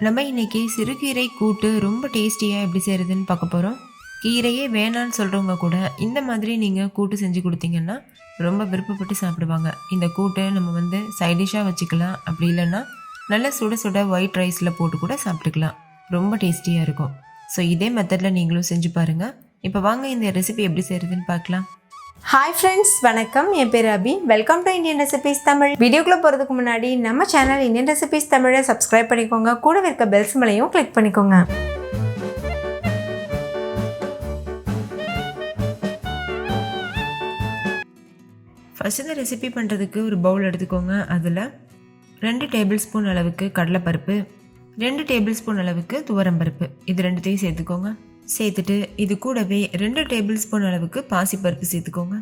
நம்ம இன்னைக்கு சிறுகீரை கூட்டு ரொம்ப டேஸ்டியாக எப்படி செய்கிறதுன்னு பார்க்க போகிறோம். கீரையே வேணான்னு சொல்கிறவங்க கூட இந்த மாதிரி நீங்கள் கூட்டு செஞ்சு கொடுத்தீங்கன்னா ரொம்ப விருப்பப்பட்டு சாப்பிடுவாங்க. இந்த கூட்டை நம்ம சைடிஷாக வச்சுக்கலாம், அப்படி இல்லைன்னா நல்லா சுட சுட ஒயிட் ரைஸில் போட்டு கூட சாப்பிட்டுக்கலாம். ரொம்ப டேஸ்டியாக இருக்கும். ஸோ இதே மெத்தடில் நீங்களும் செஞ்சு பாருங்கள். இப்போ வாங்க இந்த ரெசிபி எப்படி செய்கிறதுன்னு பார்க்கலாம். ஹாய் ஃப்ரெண்ட்ஸ், வணக்கம். என் பேர் Abhi. Welcome to Indian recipes Tamil. வீடியோக்குள்ளே போகிறதுக்கு முன்னாடி நம்ம சேனல் இந்தியன் ரெசிபீஸ் தமிழை சப்ஸ்கிரைப் பண்ணிக்கோங்க. கூட இருக்க பெல் சிம்பலையும் கிளிக் பண்ணிக்கோங்க. ஃபர்ஸ்ட் இந்த ரெசிபி பண்ணுறதுக்கு ஒரு பவுல் எடுத்துக்கோங்க. அதில் 2 டேபிள் ஸ்பூன் அளவுக்கு கடலைப்பருப்பு, 2 டேபிள் ஸ்பூன் அளவுக்கு துவரம்பருப்பு, இது ரெண்டுத்தையும் சேர்த்துக்கோங்க. சேர்த்துட்டு இது கூடவே 2 டேபிள் ஸ்பூன் அளவுக்கு பாசிப்பருப்பு சேர்த்துக்கோங்க.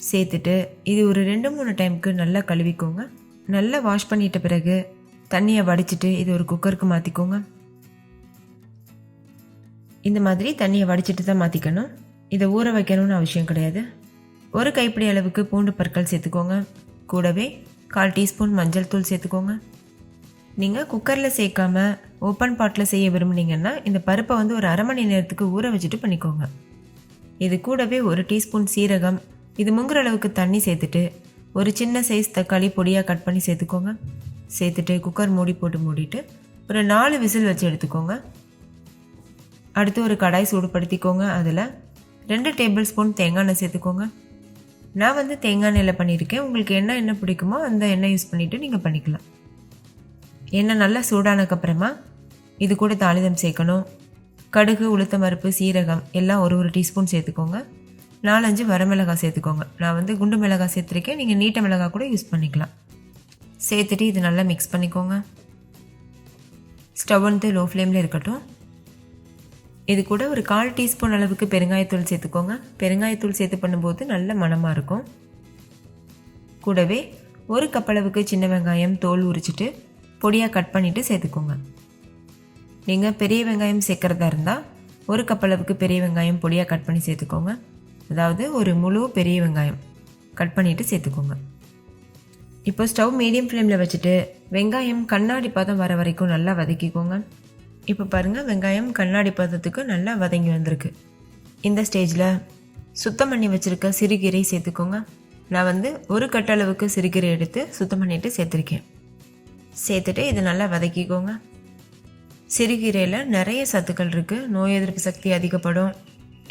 சேர்த்துட்டு இது ஒரு 2-3 டைமுக்கு நல்லா கழுவிக்கோங்க. நல்லா வாஷ் பண்ணிட்ட பிறகு தண்ணியை வடிச்சிட்டு இது ஒரு குக்கருக்கு மாற்றிக்கோங்க. இந்த மாதிரி தண்ணியை வடிச்சிட்டு தான் மாற்றிக்கணும். இதை ஊற வைக்கணும்னு அவசியம் கிடையாது. ஒரு கைப்பிடி அளவுக்கு பூண்டு பற்கள் சேர்த்துக்கோங்க. கூடவே 1/4 டீஸ்பூன் மஞ்சள் தூள் சேர்த்துக்கோங்க. நீங்கள் குக்கரில் சேர்க்காம ஓப்பன் பாட்டில் செய்ய விரும்புனீங்கன்னா இந்த பருப்பை ஒரு அரை மணி நேரத்துக்கு ஊற வச்சுட்டு பண்ணிக்கோங்க. இது கூடவே 1 டீஸ்பூன் சீரகம், இது முங்குற அளவுக்கு தண்ணி சேர்த்துட்டு ஒரு சின்ன சைஸ் தக்காளி பொடியாக கட் பண்ணி சேர்த்துக்கோங்க. சேர்த்துட்டு குக்கர் மூடிட்டு ஒரு 4 விசில் வச்சு எடுத்துக்கோங்க. அடுத்து ஒரு கடாய் சூடுபடுத்திக்கோங்க. அதில் 2 டேபிள் ஸ்பூன் தேங்காய் எண்ணெய் சேர்த்துக்கோங்க. நான் தேங்காய் எண்ணெயில் பண்ணியிருக்கேன். உங்களுக்கு என்ன பிடிக்குமோ அந்த எண்ணெய் யூஸ் பண்ணிவிட்டு நீங்கள் பண்ணிக்கலாம். எண்ணெய் நல்லா சூடானதுக்கப்புறமா இது கூட தாளிதம் சேர்க்கணும். கடுகு, உளுத்தம் பருப்பு, சீரகம் எல்லாம் ஒரு டீஸ்பூன் சேர்த்துக்கோங்க. 4-5 வரமிளகாய் சேர்த்துக்கோங்க. நான் குண்டு மிளகாய் சேர்த்துருக்கேன், நீங்கள் நீட்ட மிளகாய் கூட யூஸ் பண்ணிக்கலாம். சேர்த்துட்டு இது நல்லா மிக்ஸ் பண்ணிக்கோங்க. ஸ்டவ் லோ ஃப்ளேமில் இருக்கட்டும். இது கூட ஒரு 1/4 டீஸ்பூன் அளவுக்கு பெருங்காயத்தூள் சேர்த்துக்கோங்க. பெருங்காயத்தூள் சேர்த்து பண்ணும்போது நல்ல மணமாக இருக்கும். கூடவே 1 கப் அளவுக்கு சின்ன வெங்காயம் தோல் உரிச்சிட்டு பொடியாக கட் பண்ணிவிட்டு சேர்த்துக்கோங்க. நீங்கள் பெரிய வெங்காயம் சேர்க்குறதா இருந்தால் 1 கப் அளவுக்கு பெரிய வெங்காயம் பொடியாக கட் பண்ணி சேர்த்துக்கோங்க. அதாவது ஒரு முழு பெரிய வெங்காயம் கட் பண்ணிவிட்டு சேர்த்துக்கோங்க. இப்போ ஸ்டவ் மீடியம் ஃப்ளேமில் வச்சுட்டு வெங்காயம் கண்ணாடி பதம் வர வரைக்கும் நல்லா வதக்கிக்கோங்க. இப்போ பாருங்கள், வெங்காயம் கண்ணாடி பதத்துக்கு நல்லா வதங்கி வந்திருக்கு. இந்த ஸ்டேஜில் சுத்தம் பண்ணி வச்சுருக்க சிறுகீரை சேர்த்துக்கோங்க. நான் 1 கட்டு அளவுக்கு சிறுகீரை எடுத்து சுத்தம் பண்ணிவிட்டு சேர்த்துருக்கேன். சேர்த்துட்டு இது நல்லா வதக்கிக்கோங்க. சிறுகீரையில் நிறைய சத்துக்கள் இருக்குது. நோய் எதிர்ப்பு சக்தி அதிகப்படும்.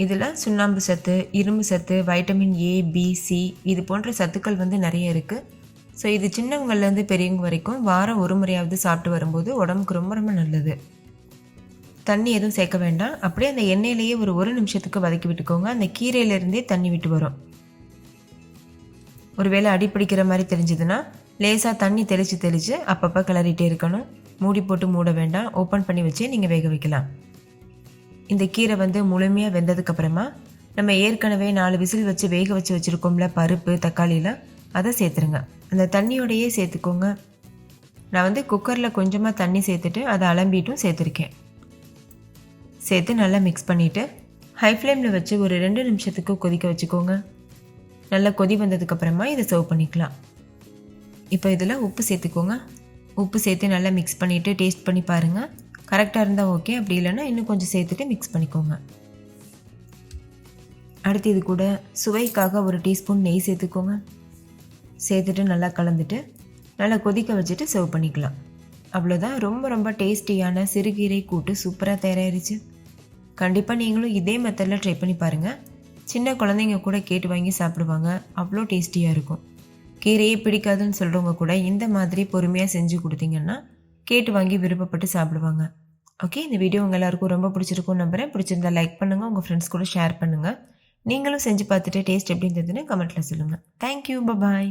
இதில் சுண்ணாம்பு சத்து, இரும்பு சத்து, வைட்டமின் A, B, C இது போன்ற சத்துக்கள் நிறைய இருக்குது. ஸோ இது சின்னவங்கள்லேருந்து பெரியவங்க வரைக்கும் வாரம் ஒரு முறையாவது சாப்பிட்டு வரும்போது உடம்புக்கு ரொம்ப ரொம்ப நல்லது. தண்ணி எதுவும் சேர்க்க வேண்டாம். அப்படியே அந்த எண்ணெயிலேயே ஒரு நிமிஷத்துக்கு வதக்கி விட்டுக்கோங்க. அந்த கீரையிலேருந்தே தண்ணி விட்டு வரும். ஒருவேளை அடி பிடிக்கிற மாதிரி தெரிஞ்சதுன்னா லேசாக தண்ணி தெளித்து அப்பப்போ கிளறிட்டே இருக்கணும். மூடி போட்டு மூட வேண்டாம். ஓப்பன் பண்ணி வச்சு நீங்கள் வேக வைக்கலாம். இந்த கீரை முழுமையாக வெந்ததுக்கப்புறமா நம்ம ஏற்கனவே 4 விசில் வச்சு வேக வச்சு வச்சுருக்கோம்ல பருப்பு, தக்காளியில் அதை சேர்த்துருங்க. அந்த தண்ணியோடையே சேர்த்துக்கோங்க. நான் குக்கரில் கொஞ்சமாக தண்ணி சேர்த்துட்டு அதை அலம்பிட்டும் சேர்த்துருக்கேன். சேர்த்து நல்லா மிக்ஸ் பண்ணிவிட்டு ஹை ஃப்ளேமில் வச்சு ஒரு 2 நிமிஷத்துக்கு கொதிக்க வச்சுக்கோங்க. நல்லா கொதி வந்ததுக்கப்புறமா இதை சர்வ் பண்ணிக்கலாம். இப்போ இதில் உப்பு சேர்த்துக்கோங்க. உப்பு சேர்த்து நல்லா மிக்ஸ் பண்ணிவிட்டு டேஸ்ட் பண்ணி பாருங்கள். கரெக்டாக இருந்தால் ஓகே, அப்படி இல்லைன்னா இன்னும் கொஞ்சம் சேர்த்துட்டு மிக்ஸ் பண்ணிக்கோங்க. அடுத்து இது கூட சுவைக்காக 1 டீஸ்பூன் நெய் சேர்த்துக்கோங்க. சேர்த்துட்டு நல்லா கலந்துட்டு நல்லா கொதிக்க வச்சுட்டு சர்வ் பண்ணிக்கலாம். அவ்வளோதான், ரொம்ப ரொம்ப டேஸ்டியான சிறுகீரை கூட்டு சூப்பராக தயாராகிருச்சு. கண்டிப்பாக நீங்களும் இதே மெத்தடில் ட்ரை பண்ணி பாருங்கள். சின்ன குழந்தைங்க கூட கேட்டு வாங்கி சாப்பிடுவாங்க. அவ்வளோ டேஸ்டியாக இருக்கும். கீரையே பிடிக்காதுன்னு சொல்கிறவங்க கூட இந்த மாதிரி பொறுமையாக செஞ்சு கொடுத்தீங்கன்னா கேட்டு வாங்கி விருப்பப்பட்டு சாப்பிடுவாங்க. ஓகே, இந்த வீடியோ உங்கள் எல்லாருக்கும் ரொம்ப பிடிச்சிருக்கும் நம்புகிறேன். பிடிச்சிருந்தா லைக் பண்ணுங்கள், உங்கள் ஃப்ரெண்ட்ஸ் கூட ஷேர் பண்ணுங்கள். நீங்களும் செஞ்சு பார்த்துட்டு டேஸ்ட் எப்படி இருந்ததுன்னு கமெண்ட்டில் சொல்லுங்கள். தேங்க்யூ, பாய்.